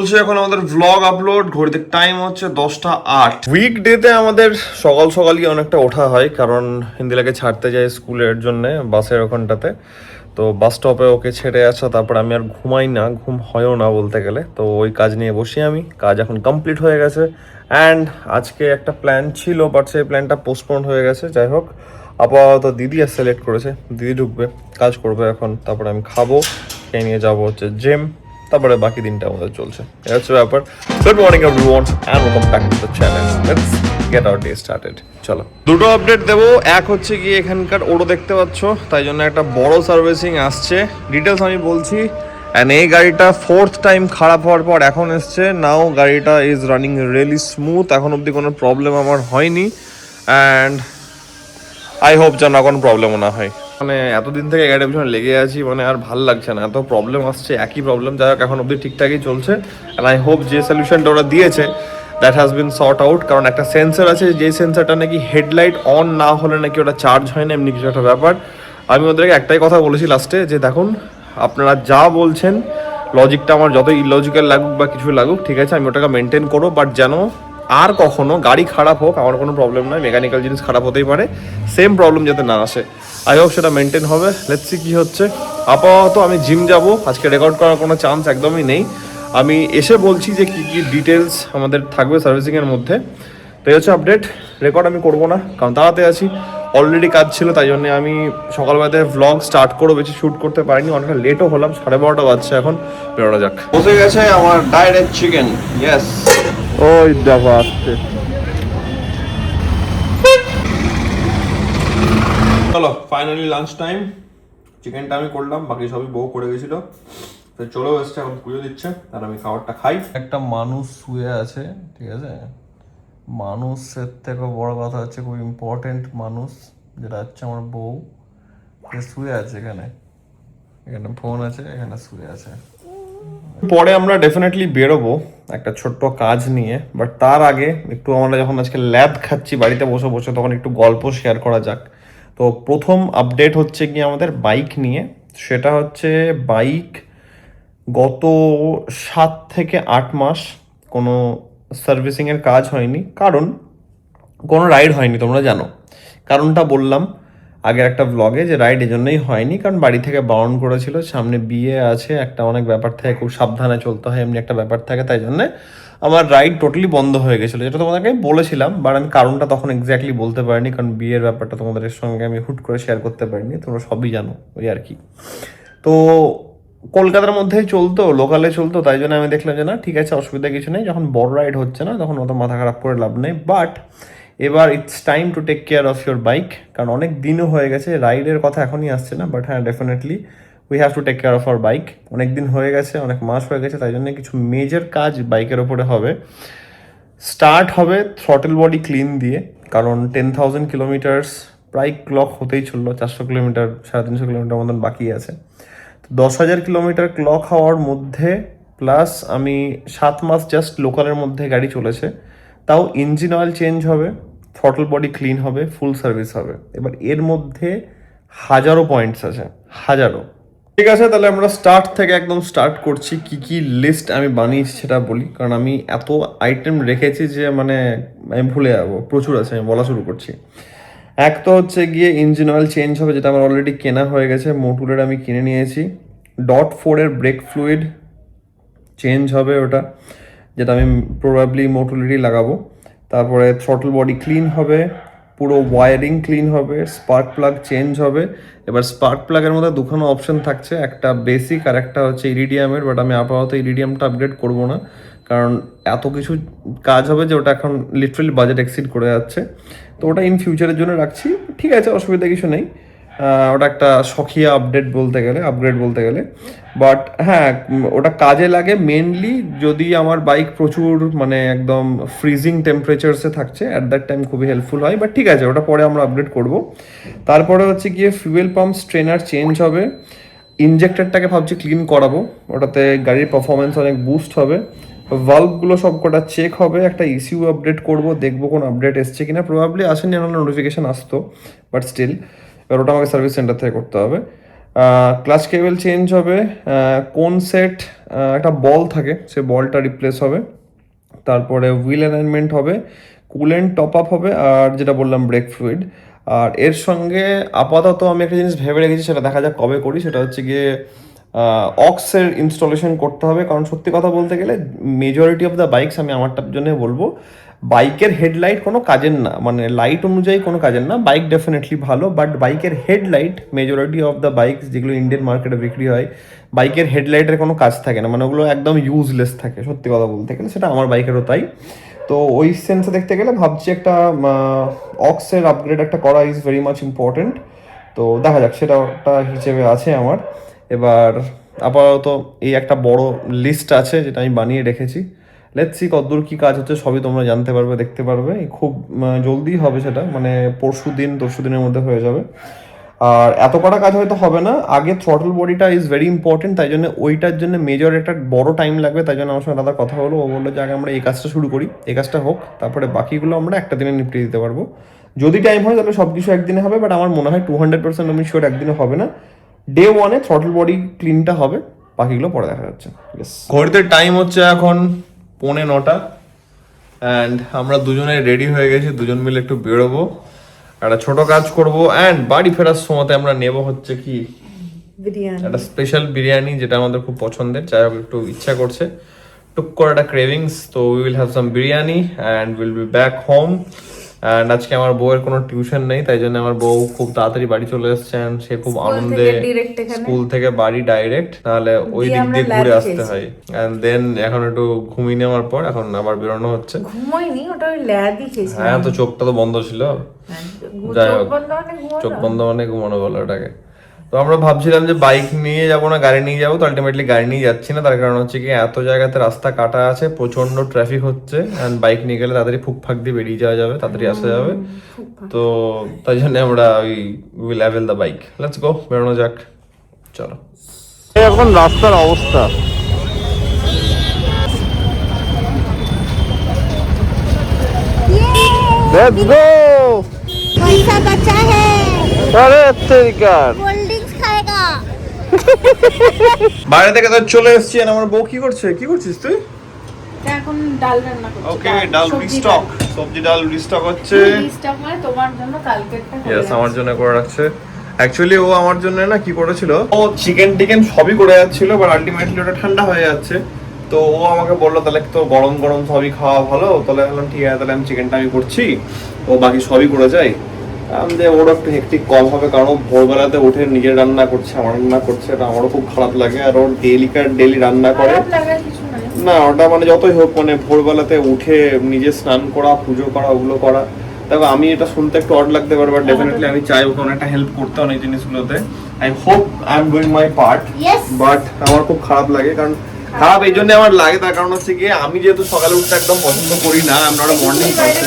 চলছে এখন আমাদের ভ্লগ আপলোড। ঘড়িতে টাইম হচ্ছে 10টা 8। উইকডেতে আমাদের সকাল সকালই অনেকটা ওঠা হয়, কারণ হিন্দিলাকে ছাড়তে যাই স্কুলের জন্য বাসের ওখানটাতে। তো বাস স্টপে ওকে ছেড়ে আসা, তারপর আমি আর ঘুমাই না, ঘুম হয়ও না বলতে গেলে। তো ওই কাজ নিয়ে বসি আমি, কাজ এখন কমপ্লিট হয়ে গেছে। অ্যান্ড আজকে একটা প্ল্যান ছিল, বাট সেই প্ল্যানটা পোস্টপোন হয়ে গেছে। যাই হোক, আপাতত দিদি আর সিলেক্ট করেছে, দিদি ঢুকবে, কাজ করবে এখন, তারপরে আমি খাবো, খেয়ে নিয়ে যাবো হচ্ছে জিম, তারপরে বাকি দিনটা আমাদের চলছে। এটা হচ্ছে ব্যাপার। Good morning everyone and welcome back to the channel. Let's get our day started. চলো, দুটো আপডেট দেবো। এক হচ্ছে গিয়ে এখানকার ওটো দেখতে পাচ্ছ, তাই জন্য একটা বড় সার্ভিসিং আসছে। ডিটেলস আমি বলছি। অ্যান্ড এই গাড়িটা 4th টাইম খারাপ হওয়ার পর এখন এসছে। নাও গাড়িটা ইজ রানিং রিয়েলি স্মুথ, এখন অবধি কোনো প্রবলেম আমার হয়নি। অ্যান্ড আই হোপ যেন কোনো প্রবলেমও না হয়। মানে এতদিন থেকে গাড়ির পিছনে লেগে আছি, মানে আর ভাল লাগছে না, এত প্রবলেম আসছে, একই প্রবলেম। যাই হোক, এখন অবধি ঠিকঠাকই চলছে। অ্যান্ড আই হোপ যে সলিউশনটা ওরা দিয়েছে that has been sort out. কারণ একটা সেন্সার আছে, যে সেন্সারটা নাকি হেডলাইট অন না হলে নাকি ওটা চার্জ হয় না, এমনি কিছু একটা ব্যাপার। আমি ওদেরকে একটাই কথা বলেছি লাস্টে, যে দেখুন আপনারা যা বলছেন, লজিকটা আমার যত ইলজিক্যাল লাগুক বা কিছু লাগুক, ঠিক আছে আমি ওটাকে মেনটেন করবো, বাট যেন আর কখনো গাড়ি খারাপ হোক, আমার কোনো প্রবলেম নয়, মেকানিক্যাল জিনিস খারাপ হতেই পারে, সেম প্রবলেম যাতে না আসে। আই হোপ সেটা মেনটেন হবে। লেটস সি কী হচ্ছে। আপাতত আমি জিম যাব, আজকে রেকর্ড করার কোনো চান্স একদমই নেই। আমি এসে বলছি যে কী কী ডিটেলস আমাদের থাকবে সার্ভিসিংয়ের মধ্যে। তো এই হচ্ছে আপডেট। রেকর্ড আমি করবো না, কারণ তাড়াতে আছি, অলরেডি কাজ ছিল, তাই জন্য আমি সকালবেলাতে ভ্লগ স্টার্ট করে বেশি শ্যুট করতে পারিনি, অনেকটা লেটও হলাম। 12:30 বাজছে এখন, বেরোনো যাক। বসে গেছে আমার ডাইরেক্ট চিকেন। ইয়েস, ওই দেখো আসছে। চলো, ফাইনালি লাঞ্চ টাইম। চিকেনটা আমি করলাম, বাকি সবই বউ করে গেছিল। তো চলেও এসছে, এখন পুজো দিচ্ছে, আর আমি খাবারটা খাই। একটা মানুষ শুয়ে আছে, ঠিক আছে। মানুষের থেকেও বড় কথা হচ্ছে, খুব ইম্পর্টেন্ট মানুষ, যেটা হচ্ছে আমার বউ, যে শুয়ে আছে এখানে। এখানে ফোন আছে, এখানে শুয়ে আছে। পরে আমরা ডেফিনেটলি বেরোবো একটা ছোট্ট কাজ নিয়ে, বাট তার আগে একটু আমরা যখন আজকে ল্যাব খাচ্ছি বাড়িতে বসে বসে, তখন একটু গল্প শেয়ার করা যাক। তো প্রথম আপডেট হচ্ছে কি আমাদের বাইক নিয়ে। সেটা হচ্ছে বাইক গত 7 থেকে 8 মাস কোনো সার্ভিসিংয়ের কাজ হয়নি, কারণ কোনো রাইড হয়নি, তোমরা জানো। কারণটা বললাম আগের একটা ব্লগে, যে রাইড এজন্যই হয়নি কারণ বাড়ি থেকে বারণ করেছিল, সামনে বিয়ে আছে, একটা অনেক ব্যাপার থাকে, খুব সাবধানে চলতে হয়, এমনি একটা ব্যাপার থাকে, তাই জন্যে আমার রাইড টোটালি বন্ধ হয়ে গেছিলো, যেটা তোমাদেরকে আমি বলেছিলাম। বাট আমি কারণটা তখন এক্স্যাক্টলি বলতে পারিনি, কারণ বিয়ের ব্যাপারটা তোমাদের সঙ্গে আমি হুট করে শেয়ার করতে পারিনি, তোমরা সবই জানো, ওই আর কি। তো কলকাতার মধ্যেই চলতো, লোকালে চলতো, তাই জন্য আমি দেখলাম যে না ঠিক আছে, অসুবিধা কিছু নেই, যখন বড় রাইড হচ্ছে না তখন অত মাথা খারাপ করে লাভ নেই। বাট এবার it's time to take care of your bike, কারণ অনেক দিনও হয়ে গেছে, রাইডের কথা এখনই আসছে না, বাট হ্যাঁ definitely we have to take care of our bike. অনেক দিন হয়ে গেছে, অনেক মাস হয়ে গেছে, তাই জন্য কিছু মেজর কাজ বাইকের ওপরে হবে। স্টার্ট হবে থ্রটেল বডি ক্লিন দিয়ে, কারণ 10,000 কিলোমিটার্স প্রায় ক্লক হতেই চললো, 400 কিলোমিটার 350 কিলোমিটার মতন বাকি আছে। 10,000 কিলোমিটার ক্লক হওয়ার মধ্যে, প্লাস আমি 7 মাস জাস্ট লোকালের মধ্যে গাড়ি চলেছে, তাও ইঞ্জিন অয়েল চেঞ্জ হবে, থ্রটল বডি ক্লিন হবে, ফুল সার্ভিস হবে। এবার এর মধ্যে হাজারো পয়েন্টস আছে, হাজারো। ঠিক আছে, তাহলে আমরা স্টার্ট থেকে একদম স্টার্ট করছি। কি কি লিস্ট আমি বানিয়েছি সেটা বলি, কারণ আমি এত আইটেম রেখেছি যে মানে আমি ভুলে যাবো, প্রচুর আছে, আমি বলা শুরু করছি। এক তো হচ্ছে গিয়ে ইঞ্জিন অয়েল চেঞ্জ হবে, যেটা আমার অলরেডি কেনা হয়ে গেছে, মোটুলের আমি কিনে নিয়েছি। .4 ব্রেক ফ্লুইড চেঞ্জ হবে ওটা, যেটা আমি প্রবাবলি মোটুলেরই লাগাবো। তারপরে থ্রটল বডি ক্লিন হবে, পুরো ওয়ারিং ক্লিন হবে, স্পার্ক প্লাগ চেঞ্জ হবে। এবার স্পার্ক প্লাগের মধ্যে দুখানো অপশন থাকছে, একটা বেসিক আর একটা হচ্ছে ইরিডিয়ামের, বাট আমি আপাতত ইরিডিয়ামটা আপগ্রেড করবো না, কারণ এত কিছু কাজ হবে যে ওটা এখন লিটারালি বাজেট এক্সিড করে যাচ্ছে। তো ওটা ইন ফিউচারের জন্য রাখছি, ঠিক আছে, অসুবিধা কিছু নেই। ওটা একটা শখিয়া আপডেট বলতে গেলে, আপগ্রেড বলতে গেলে। বাট হ্যাঁ, ওটা কাজে লাগে মেনলি যদি আমার বাইক প্রচুর মানে একদম ফ্রিজিং টেম্পারেচারসে থাকছে, অ্যাট দ্যাট টাইম খুবই হেল্পফুল হয়। বাট ঠিক আছে, ওটা পরে আমরা আপগ্রেড করব। তারপরে হচ্ছে গিয়ে ফিউয়েল পাম্প স্ট্রেনার চেঞ্জ হবে, ইনজেক্টরটাকে ভাবছি ক্লিন করাবো, ওটাতে গাড়ির পারফরমেন্স অনেক বুস্ট হবে। ভাল্বগুলো সব কটা চেক হবে, একটা ইসিউ আপডেট করব, দেখবো কোনো আপডেট এসছে কিনা, প্রবাবলি আসেনি, নাহলে নোটিফিকেশান আসতো, বাট স্টিল এবার ওটা আমাকে সার্ভিস সেন্টার থেকে করতে হবে। ক্লাচ কেবল চেঞ্জ হবে, কোন সেট একটা বল থাকে সে বলটা রিপ্লেস হবে, তারপরে হুইল অ্যালাইনমেন্ট হবে, কুলেন্ট টপ আপ হবে, আর যেটা বললাম ব্রেক ফ্লুইড। আর এর সঙ্গে আপাতত আমি একটা জিনিস ভেবে রেখেছি, সেটা দেখা যাক কবে করি, সেটা হচ্ছে গিয়ে অক্সের ইনস্টলেশন করতে হবে। কারণ সত্যি কথা বলতে গেলে মেজরিটি অফ দ্য বাইকস, আমি আমারটার জন্য বলবো, বাইকের হেডলাইট কোনো কাজের না, মানে লাইট অনুযায়ী কোনো কাজের না। বাইক ডেফিনেটলি ভালো, বাট বাইকের headlight majority of the bikes যেগুলো ইন্ডিয়ান মার্কেটে বিক্রি হয়, বাইকের হেডলাইটের কোনো কাজ থাকে না, মানে ওগুলো একদম ইউজলেস থাকে সত্যি কথা বলতে গেলে। সেটা আমার বাইকেরও তাই। তো ওই সেন্সে দেখতে গেলে ভাবছি একটা অক্সের আপগ্রেড একটা করা ইজ ভেরি মাচ ইম্পর্টেন্ট। তো দেখা যাক, সেটা একটা হিসেবে আছে আমার। এবার আপাতত এই একটা বড় লিস্ট আছে যেটা আমি বানিয়ে রেখেছি। লেটস সি কতদূর কী কাজ হচ্ছে, সবই তোমরা জানতে পারবে, দেখতে পারবে। খুব জলদি হবে সেটা, মানে পরশু দিনের মধ্যে হয়ে যাবে। আর এত কটা কাজ হয়তো হবে না, আগে থ্রটল বডিটা ইজ ভেরি ইম্পর্টেন্ট, তাই জন্য ওইটার জন্য মেজর একটা বড় টাইম লাগবে। তাই জন্য আমার সঙ্গে দাদা কথা হলো, ও বললো যে আগে আমরা এই কাজটা শুরু করি, এই কাজটা হোক, তারপরে বাকিগুলো আমরা একটা দিনে নিপটিয়ে দিতে পারবো। যদি টাইম হয় তাহলে সব কিছু একদিনে হবে, বাট আমার মনে হয় 200% আমি শিওর একদিনে হবে না। ডে ওয়ানে থ্রটল বডি ক্লিনটা হবে, বাকিগুলো পরে দেখা যাচ্ছে। ঘড়িতে টাইম হচ্ছে এখন 8:45 অ্যান্ড আমরা দুজনে রেডি হয়ে গেছি, দুজন মিলে একটু বেরোবো, একটা ছোট কাজ করব। অ্যান্ড বাড়ি ফেরার সময়তে আমরা নেব হচ্ছে কি বিরিয়ানি, একটা স্পেশাল বিরিয়ানি, যেটা আমাদের খুব পছন্দের। যাই হোক, একটু ইচ্ছা করছে, টুক করে একটা ক্রেভিংস। তো we will have some biryani and will be back home. And আজকে আমার বউয়ের কোনো টিউশন নেই, তাই জন্য আমার বউ খুব তাড়াতাড়ি বাড়ি চলে এসছে, and সে খুব আনন্দে স্কুল থেকে বাড়ি ডাইরেক্ট, নাহলে ওই দিক দিয়ে ঘুরে আসতে হয়। অ্যান্ড দেন এখন একটু ঘুমিয়ে নেওয়ার পর এখন আবার বেরোনো হচ্ছে। ঘুমোইনি, ওটা ওই ল্যাবই খেয়েছি। হ্যাঁ, তো চোখটা তো বন্ধ ছিল। যাই হোক, চোখ বন্ধ মানে ঘুমানো বলো ওটাকে। তো আমরা ভাবছিলাম যে বাইক নিয়ে যাবো না গাড়ি নিয়ে যাবো, তো আলটিমেটলি গাড়ি নিয়ে যাচ্ছি না। তার কারণ হচ্ছে কি, এত জায়গাতে রাস্তা কাটা আছে, প্রচন্ড ট্রাফিক হচ্ছে, অ্যান্ড বাইক নিয়ে গেলে তাড়াতাড়ি ফুকফাক দিয়ে বেরিয়ে যাওয়া যাবে, তাড়াতাড়ি আসা যাবে। তো তাই জন্য আমরা ওই will avail the bike. Let's go, বেরোনো যাক, চলো। এখন রাস্তার অবস্থা লেটস গো। पैसा बचा है, আরে তেরিকা, कोल्ड ड्रिंक्स खाएगा। বাইরে থেকে তো চলে এসেছি। আর আমার বউ কি করছিস তুই? এখন ডাল রান্না করছি। ওকে, ডাল রিস্টক, সবজি ডাল রিস্টক হচ্ছে। রিস্টক মানে তোমার জন্য কালকেরটা করে ইয়েস, আমার জন্য করে রাখছে। অ্যাকচুয়ালি ও আমার জন্য না কি করেছিল, ও চিকেন টিকেন সবই করে যাচ্ছিল, বাট আলটিমেটলি ওটা ঠান্ডা হয়ে যাচ্ছে। তো ও আমাকে বললো তাহলে তো গরম গরম সবই খাওয়া ভালো, তাহলে বললাম ঠিক আছে, তাহলে আমি চিকেনটা আমি করছি, ও বাকি সবই করে যাই। ওর একটু হেক্টিক কম হবে, কারণ ও ভোরবেলাতে উঠে নিজের রান্না করছে, আমার রান্না করছে, এটা আমারও খুব খারাপ লাগে। আর ওর ডেলি রান্না করে খারাপ লাগার কিছু নাই। না, ওটা মানে যতই হোক, মানে ভোরবেলাতে উঠে নিজে স্নান করা, পুজো করা, ওগুলো করা। তবে আমি এটা শুনতে একটু অড লাগতে পারে, বাট ডেফিনেটলি আমি চাই ওকে অনেকটা হেল্প করতে অনেক জিনিসগুলোতে। I hope I am doing my part, Yes. But আমার খুব খারাপ লাগে। কারণ খারাপ এই জন্য আমার লাগে, তার কারণ হচ্ছে গিয়ে আমি যেহেতু সকালে উঠতে একদম পছন্দ করি না, I am not a morning person.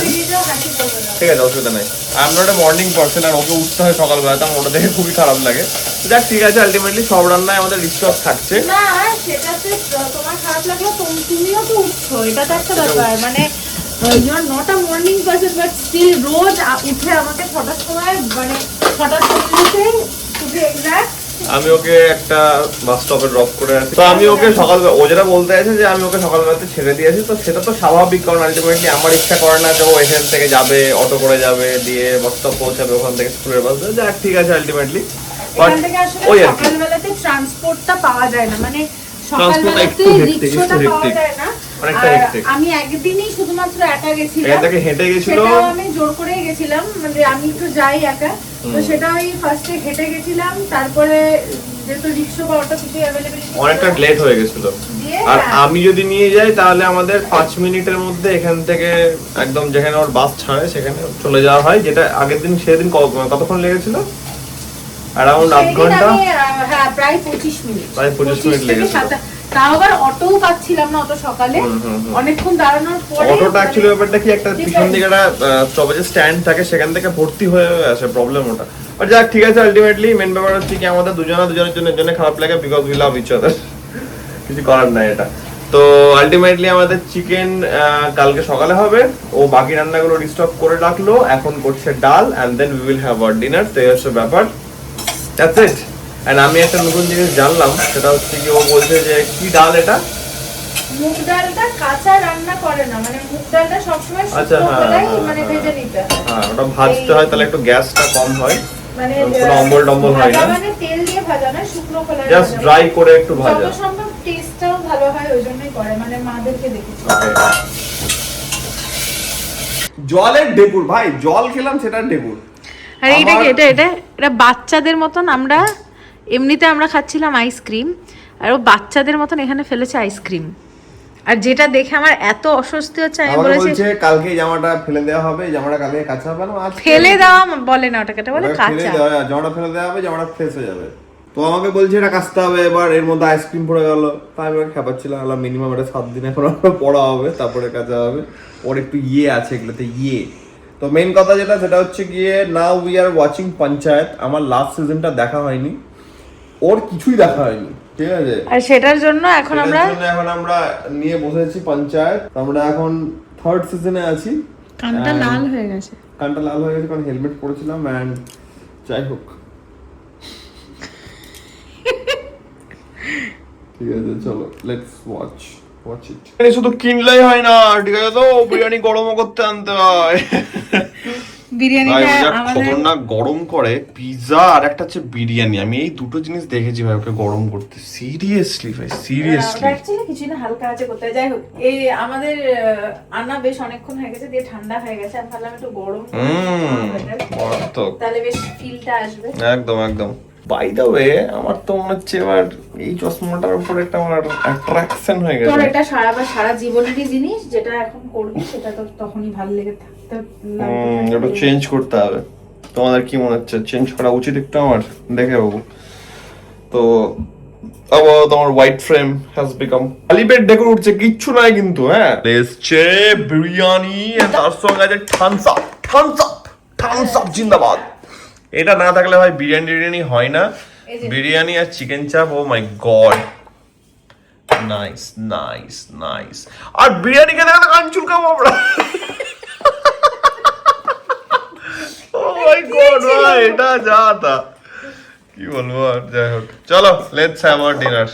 ঠিক আছে, অসুবিধা নাই, I am not a morning person, আর ওকে উঠতে হয় সকালবেলা, তো আমার ওটা দেখে খুবই খারাপ লাগে। যাক, ঠিক আছে, আলটিমেটলি সব রান্নায় আমাদের রিস্টক থাকছে। না, সেটাতে তোমার খারাপ লাগলো, তুমিও তো উঠছো, এটা তো একটা ব্যাপার। মানে you are not a morning person, but still রোজ উঠে আমাকে 6টার সময়, মানে 6:40 টু বি এক্সাক্ট, আমি ওকে একটা বাস স্টপে ড্রপ করে আসি। তো আমি ওকে সকালবেলা, ও যেটা বলতে আছে যে আমি ওকে সকালবেলাতে ছেড়ে দিয়েছি, তো সেটা তো স্বাভাবিক, কারণ আলটিমেটলি আমার ইচ্ছা করে না যে ও এখান থেকে যাবে, অটো করে যাবে, দিয়ে বাস স্টপ পৌঁছাবে, ওখান থেকে স্কুলের বাস। যাক, ঠিক আছে, আলটিমেটলি এখান থেকে আসলে সকালবেলাতে ট্রান্সপোর্টটা পাওয়া যায় না, মানে সকালবেলাতে রিক্সাটা পাওয়া যায় না। আমি একদিনই শুধুমাত্র একা গেছিলাম, হেঁটে গেছিল, সেটাও আমি জোর করেই গেছিলাম, মানে আমি একটু যাই একা, তো সেটা আমি ফার্স্টে হেঁটে গেছিলাম, তারপরে যেহেতু রিক্সা বা অটো কিছু অ্যাভেলেবিলিটি অনেকটা লেট হয়ে গেছিল। আর আমি যদি নিয়ে যাই তাহলে আমাদের 5 মিনিটের মধ্যে এখান থেকে একদম যেখানে ওর বাস ছাড়ে সেখানে চলে যাওয়া হয়, যেটা আগের দিন সেদিন কতক্ষণ লেগেছিল? অ্যারাউন্ড আধ ঘন্টা, হ্যাঁ, প্রায় 25 মিনিট, প্রায় 25 মিনিট লেগেছিল। তাও আবার অটোও পাচ্ছিলাম না অত সকালে, অনেকক্ষণ দাঁড়ানোর পরে। অটোটা অ্যাকচুয়ালি ব্যাপারটা কি, একটা পিছন দিকে একটা স্টপেজে স্ট্যান্ড থাকে, সেখান থেকে ভর্তি হয়ে আসে, প্রবলেম ওটা। আর যাক, ঠিক আছে, আলটিমেটলি মেন ব্যাপার হচ্ছে কি, আমাদের দুজনের জন্য খারাপ লাগে, because we love each other, কিছু করার নাই এটা। তো আলটিমেটলি আমাদের চিকেন কালকে সকালে হবে, ও বাকি রান্নাগুলো রিস্টক করে রাখলো, এখন করছে ডাল, and then we will have our dinner. তো এই হচ্ছে ব্যাপার, দ্যাটস ইট। এন্ড আমি একটা নতুন জিনিস জানলাম, সেটা হচ্ছে কি ও বলছে যে কি ডাল এটা, মুগ ডালটা কাঁচা রান্না করে না, মানে মুগ ডালটা সবসময় আচ্ছা, শুকনো হ্যাঁ, করেই হ্যাঁ, মানে হ্যাঁ। ভেজে নিতে হয়। হ্যাঁ ওটা ভাজতে হয়, তাহলে একটু গ্যাসটা কম হয়, মানে কোনো অম্বল টম্বল হয় ভাজা না, মানে তেল দিয়ে ভাজা না, শুকনো কলায় জাস্ট ভাজা। ড্রাই করে একটু ভাজা। যত সম্ভব টেস্টটাও ভালো হয়, ওই জন্যই করে, মানে মাদেরকে দেখেছি। জলের ডেকুর ভাই, জল খেলাম সেটা ডেকুর। আর এটা কি, এটা বাচ্চাদের মতন, আমরা এমনিতে আমরা খাচ্ছিলাম আইসক্রিম, আর ও বাচ্চাদের মতন এখানে ফেলেছে আইসক্রিম। আর যেটা দেখে আমার এত অস্বস্তি হচ্ছে, আমি আমাকে বলেছি বলছে কালকে এই জামাটা ফেলে দেওয়া হবে, এই জামাটা কালকে কাঁচা হবে না, আজ ফেলে দেওয়া বলে না, ওটাকে বলে ফেলে কাঁচা। দেওয়া, জামাটা ফেলে দেওয়া হবে, জামাটা ফ্রেশ হয়ে যাবে। তো আমাকে বলছে এটা কাচতে হবে, এবার এর মধ্যে আইসক্রিম পড়ে গেল, তাই আমি খাবাচ্ছিলাম, মিনিমাম এটা 7 দিন এখন পড়া হবে, তারপরে কাঁচা হবে। ওর একটু আছে এগুলোতে তো মেইন কথা যেটা, সেটা হচ্ছে গিয়ে now we are watching panchayat. আমার লাস্ট সিজনটা দেখা হয়নি, ওর কিছুই দেখা হয়নি, ঠিক আছে। আর সেটার জন্য এখন আমরা নিয়ে বসেছি পঞ্চায়েত। আমরা এখন 3rd সিজনে আছি। কানটা লাল হয়ে গেছে। কানটা লাল হয়ে গেছে কারণ হেলমেট পরেছিলাম, এন্ড যাই হোক ঠিক আছে, চলো লেটস ওয়াচ ইট। শুধু কিনলেই হয় না, ঠিক আছে, তো বিরিয়ানি গরমও করতে আনতে হয়। বিরিয়ানিটা আমাদের খতরনাক গরম করে পিৎজা, আর একটা হচ্ছে বিরিয়ানি। আমি এই দুটো জিনিস দেখেছি ভাই ওকে গরম করতে, সিরিয়াসলি ভাই, সিরিয়াসলি। অ্যাকচুয়ালি কিছু না, হালকা আছে করতে হয়। যাই হোক, এই আমাদের আনা বেশ অনেকক্ষণ হয়ে গেছে, দিয়ে ঠান্ডা হয়ে গেছে, আমি ভাবলাম একটু গরম মারাত্মক, তাহলে বেশ ফিলটা আসবে। একদম একদম। বাই দ্য ওয়ে, আমার তো মনে হচ্ছে এবার এই চশমাটার উপর একটা আমার অ্যাট্রাকশন হয়ে তোর গেছে। এটা সারা জীবনেরই জিনিস, যেটা এখন করবি সেটা তো তখনই ভালো লেগে থাকতে একটু চেঞ্জ করতে হবে। তোমাদের কি মনে হচ্ছে চেঞ্জ করা উচিত একটু আমার? দেখে বাবু, তো আবার তোমার হোয়াইট ফ্রেম হ্যাজ বিকাম আলিপেট ডেকোর উঠছে, কিচ্ছু নাই কিন্তু। হ্যাঁ এসছে বিরিয়ানি, তার সঙ্গে আছে থামস আপ জিন্দাবাদ। এটা না থাকলে ভাই বিরিয়ানি হয় না। বিরিয়ানি আর চিকেন চাপ, ও মাই গড, নাইস নাইস নাইস। আর বিরিয়ানি খেতে খেতে কান চুলকাবো আমরা। ও মাই গড ভাই, এটা যা তা কি বলবো। আর যাই হোক, চলো লেটস হ্যাভ আওয়ার ডিনার।